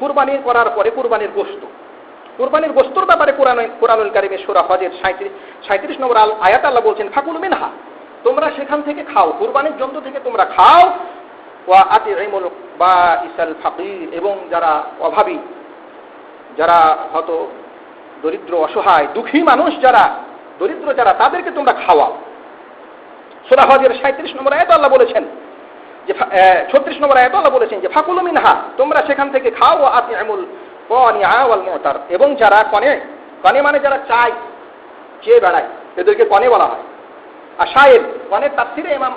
কুরবানি করার পরে কুরবানির গোশত, কুরবানির গোশতর ব্যাপারে কোরআনুল কারীমে সূরা হজের 37 নম্বর আয়াত আল্লাহ বলছেন, ফাকুলু মিনহা, তোমরা সেখান থেকে খাও, কুরবানির জন্তু থেকে তোমরা খাও। ওয়া আতিইমুল বাঈসাল ফাকির, এবং যারা অভাবী, যারা হয়তো দরিদ্র, অসহায়, দুঃখী মানুষ, যারা দরিদ্র, যারা তাদেরকে তোমরা খাওয়াও। সূরা হজের 37 নম্বর আয়াত আল্লাহ বলেছেন যে 36 নম্বর আয়াত আল্লাহ বলেছেন যে ফাকুলু মিনহা, তোমরা সেখান থেকে খাও। ওয়া আতিইমুল কানিআ ওয়াল মুতার, এবং যারা কনে মানে যারা চায়, চেয়ে বেড়ায়, এদেরকে কনে বলা হয়। আর শায়েল, কনের তাফসীরে ইমাম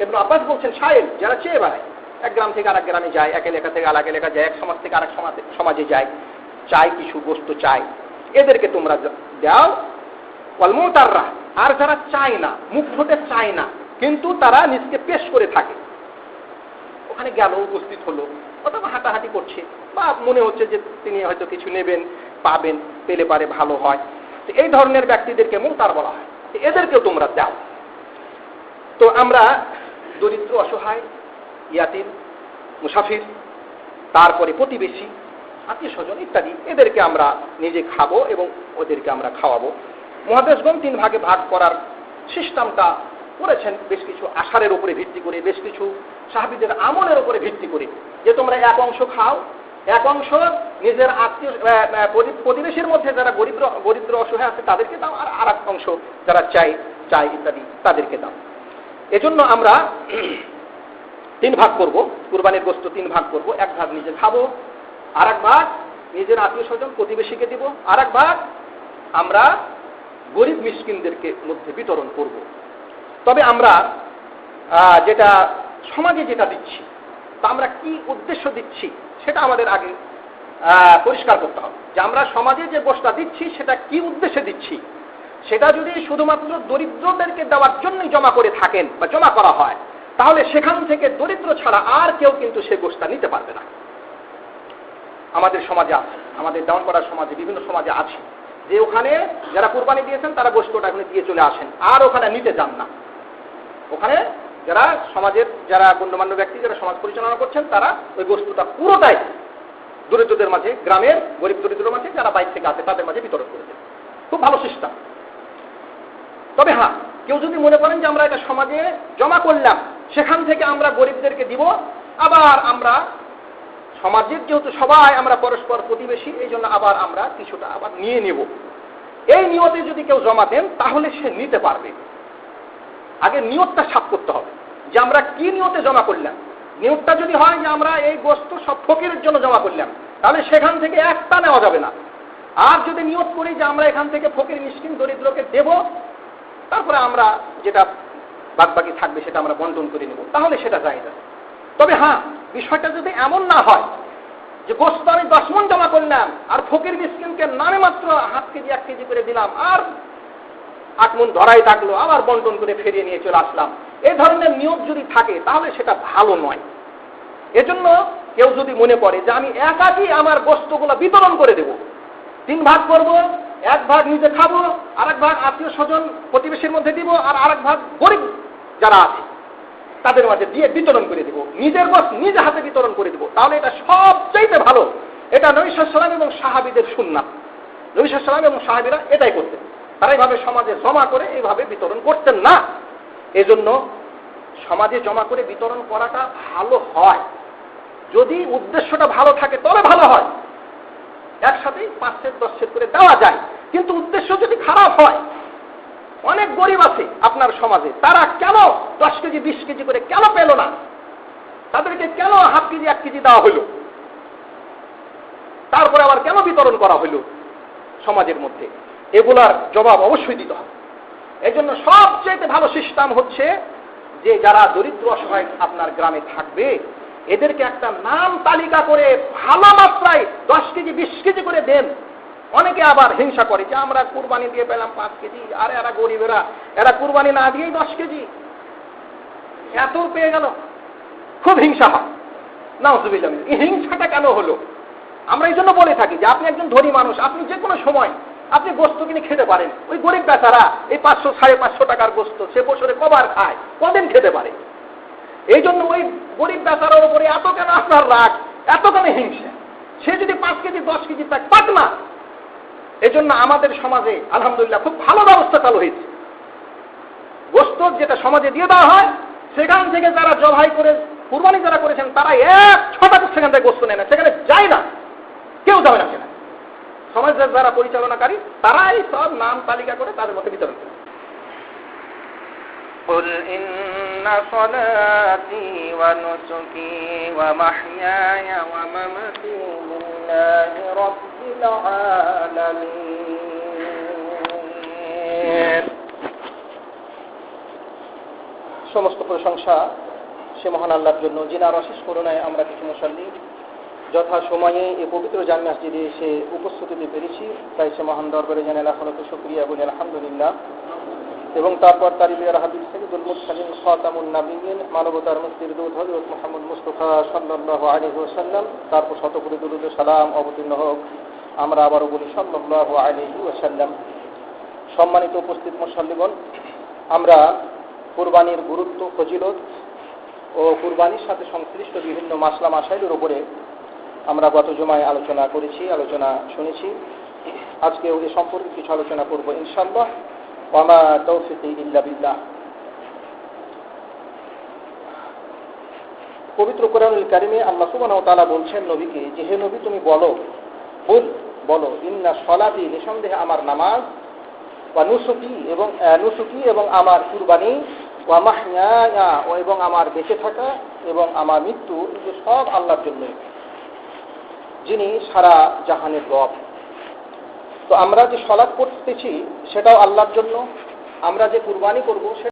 ইবনে আব্বাস বলছেন শায়েল, যারা চেয়ে বেড়ায়, এক গ্রাম থেকে আরেক গ্রামে যায়, এক এলাকা থেকে আরেক এলাকা যায়, এক সমাজ থেকে আরেক সমাজে যায়, চায় কিছু বস্তু চায়, এদেরকে তোমরা দাও। ওয়াল মুতাররা, আর যারা চায় না, মুখ ফুটে চায় না, কিন্তু তারা নিজকে পেশ করে থাকে, ওখানে গেল, উপস্থিত হলো, অথবা হাঁটাহাঁটি করছে, বা মনে হচ্ছে যে তিনি হয়তো কিছু নেবেন, পাবেন, পেলে পারে ভালো হয়, তো এই ধরনের ব্যক্তিদেরকে মুতার বলা হয়, এদেরকেও তোমরা দাও। তো আমরা দরিদ্র, অসহায়, ইয়াতিম, মুসাফির, তারপরে প্রতিবেশী, আত্মীয় স্বজন ইত্যাদি, এদেরকে আমরা নিজে খাবো এবং ওদেরকে আমরা খাওয়াবো। মুহাদ্দিসগণ 3 ভাগে ভাগ করার সিস্টেমটা করেছেন বেশ কিছু আশারের উপরে ভিত্তি করে, বেশ কিছু সাহাবীদের আমলের উপরে ভিত্তি করে, যে তোমরা এক অংশ খাও, এক অংশ নিজের আত্মীয় প্রতিবেশীর মধ্যে যারা গরিদ্র অসহায় আছে তাদেরকে দাও, আর এক অংশ যারা চাই ইত্যাদি তাদেরকে দাও। এজন্য আমরা 3 ভাগ করব, কুরবানির গোশত 3 ভাগ করব। 1 ভাগ নিজে খাবো, আর 1 ভাগ নিজের আত্মীয় স্বজন প্রতিবেশীকে দিব, আর 1 ভাগ আমরা গরিব মিসকিনদেরকে মধ্যে বিতরণ করব। তবে আমরা যেটা সমাজে যেটা দিচ্ছি, তা আমরা কি উদ্দেশ্য দিচ্ছি সেটা আমাদের আগে পরিষ্কার করতে হবে, যে আমরা সমাজে যে গোশতটা দিচ্ছি সেটা কি উদ্দেশ্যে দিচ্ছি। সেটা যদি শুধুমাত্র দরিদ্রদেরকে দেওয়ার জন্যই জমা করে থাকেন বা জমা করা হয়, তাহলে সেখান থেকে দরিদ্র ছাড়া আর কেউ কিন্তু সে গোশতটা নিতে পারবে না। আমাদের সমাজে আছে, আমাদের দেওয়ানপাড়ার সমাজে, বিভিন্ন সমাজে আছে, যে ওখানে যারা কুরবানি দিয়েছেন তারা গোশতটা এখানে দিয়ে চলে আসেন, আর ওখানে নিতে যান না। ওখানে যারা সমাজের যারা গণ্যমান্য ব্যক্তি যারা সমাজ পরিচালনা করছেন, তারা ওই গোশতটা পুরোটাই দরিদ্রদের মাঝে, গ্রামের গরিব দরিদ্রের মাঝে যারা বাইরে থেকে আসে তাদের মাঝে বিতরণ করে দেন। খুব ভালো সিস্টেম। তবে হ্যাঁ, কেউ যদি মনে করেন যে আমরা এটা সমাজে জমা করলাম, সেখান থেকে আমরা গরিবদেরকে দিব, আবার আমরা সমাজের যেহেতু সবাই আমরা পরস্পর প্রতিবেশী, এই জন্য আবার আমরা কিছুটা আবার নিয়ে নেব, এই নিয়তে যদি কেউ জমা দেন তাহলে সে নিতে পারবে। আগে নিয়তটা সাফ করতে হবে যে আমরা কি নিয়তে জমা করলাম। নিয়তটা যদি হয় যে আমরা এই গোশত সব ফকিরের জন্য জমা করলাম, তাহলে সেখান থেকে একটা নেওয়া যাবে না। আর যদি নিয়ত করি যে আমরা এখান থেকে ফকির মিসকিন দরিদ্রকে দেব, তারপরে আমরা যেটা বাদবাকি থাকবে সেটা আমরা বন্টন করে নেব, তাহলে সেটা জায়েজ আছে। তবে হ্যাঁ, বিষয়টা যদি এমন না হয় যে গোশত আমি 10 মণ জমা করলাম আর ফকির মিসকিনকে নামে মাত্র 1/2 কেজি 1 কেজি করে দিলাম, আর 8 মণ ধরাই থাকলো, আবার বন্টন করে ফিরিয়ে নিয়ে চলে আসলাম, এই ধরনের নিয়ত যদি থাকে তাহলে সেটা ভালো নয়। এজন্য কেউ যদি মনে করে যে আমি একাকি আমার গোশতগুলো বিতরণ করে দেব, 3 ভাগ করব, 1 ভাগ নিজে খাবো, আর 1 ভাগ আত্মীয় স্বজন প্রতিবেশীর মধ্যে দিব, আর 1 ভাগ গরিব যারা আছে তাদের মাঝে দিয়ে বিতরণ করে দিব, নিজের গোশত নিজে হাতে বিতরণ করে দিব, তাহলে এটা সবচাইতে ভালো। এটা নবী সাল্লাল্লাহু আলাইহি ওয়াসাল্লাম এবং সাহাবীদের সুন্নাত। নবী সাল্লাল্লাহু আলাইহি ওয়াসাল্লাম এবং সাহাবীরা এটাই করতেন, তারা এইভাবে সমাজে জমা করে এইভাবে বিতরণ করতেন না। এজন্য সমাজে জমা করে বিতরণ করাটা ভালো হয়, যদি উদ্দেশ্যটা ভালো থাকে তবে ভালো হয়। একসাথেই 5 সের 10 সের করে দেওয়া যায়, কিন্তু উদ্দেশ্য যদি খারাপ হয়, অনেক গরিব আছে আপনার সমাজে, তারা কেন 10 কেজি 20 কেজি করে কেন পেল না, তাদেরকে কেন 1/2 কেজি 1 কেজি দেওয়া হলো, তারপরে আবার কেন বিতরণ করা হলো সমাজের মধ্যে, এগুলার জবাব অবশ্যই দিতে হবে। এই জন্য সবচেয়ে ভালো সিস্টেম হচ্ছে যে যারা দরিদ্র অসহায় আপনার গ্রামে থাকবে, এদেরকে একটা নাম তালিকা করে ভালো মাত্রায় 10 কেজি 20 কেজি করে দেন। অনেকে আবার হিংসা করে যে আমরা কুরবানি দিয়ে পেলাম 5 কেজি, আর এরা গরিবেরা, এরা কুরবানি না দিয়েই 10 কেজি এত পেয়ে গেল, খুব হিংসা হয়। নাউজুবিল্লাহ। এই হিংসাটা কেন হলো? আমরা এই জন্য বলে থাকি যে আপনি একজন ধনী মানুষ, আপনি যে কোনো সময় আপনি গোশত কিনে খেতে পারেন। ওই গরিব বেচারা এই 500 550 টাকার গোশত সে বছরে কবার খায়, কদিন খেতে পারে? এই জন্য ওই গরিব বেচারার উপরে এত কেন আপনার রাগ, এত কেন হিংসা? সে যদি 5 কেজি 10 কেজি তাক পাক না। এই জন্য আমাদের সমাজে আলহামদুলিল্লাহ খুব ভালো ব্যবস্থা চালু হয়েছে। গোশত যেটা সমাজে দিয়ে দেওয়া হয়, সেখান থেকে যারা জবাই করে কুরবানি যারা করেছেন তারা 1 ছটা সেখান থেকে গোশত নেয় না, সেখানে যায় না, কেউ যাবে না সেখানে। সমাজের যারা পরিচালনাকারী তারাই সব নাম তালিকা করে তাদের মধ্যে বিতরণ করে। قل إن صلاتي ونسكي ومحياي ومماتي لله رب العالمين। সমস্ত প্রশংসা সে মহান আল্লাহর জন্য, যিনার অশেষ করুণায় আমরা কিছু মুসল্লি যথা সময়ে এই পবিত্র জামে মসজিদে এসে উপস্থিত হতে পেরেছি, তাই সে মহান দরবারে জানে লাখো শুকরিয়া বলি আলহামদুলিল্লাহ। এবং তারপর তারিবিয়ার হাবিব সাইয়্যিদুল মুরসালিন খাতামুন নবিয়্যিন মানবতার মুক্তির দূত হযরত মুহাম্মদ মুস্তাফা সাল্লাল্লাহু আলাইহি ওয়াসাল্লাম, তারপর শতকোটি দরুদ ও সালাম অবতীর্ণ হোক। আমরা আবারও বলি সাল্লাল্লাহু আলাইহি ওয়াসাল্লাম। সম্মানিত উপস্থিত মুসল্লিগণ, আমরা কুরবানির গুরুত্ব, ফজিলত ও কুরবানির সাথে সংশ্লিষ্ট বিভিন্ন মাসলা মাসাইলের উপরে আমরা গত জুমায় আলোচনা করেছি, আলোচনা শুনেছি। আজকেও এ সম্পর্কে কিছু আলোচনা করব ইনশাআল্লাহ। ওয়া মা তাওফিকি ইল্লা বিল্লাহ। পবিত্র কোরআনুল কারিমে আল্লাহ সুবহানাহু ওয়া তাআলা বলছেন নবীকে যে হে নবী তুমি বলো ইন্না সলাতি, নিঃসন্দেহে আমার নামাজ, ওয়া নুসুকি এবং আমার কুরবানি, ওয়া মাহইয়ায়া এবং আমার বেঁচে থাকা এবং আমার মৃত্যু, এগুলো সব আল্লাহর জন্যই, যিনি সারা জাহানের রব। তো আমরা যে সালাত করতেছি সেটাও আল্লাহর জন্য, আমরা যে কুরবানি করব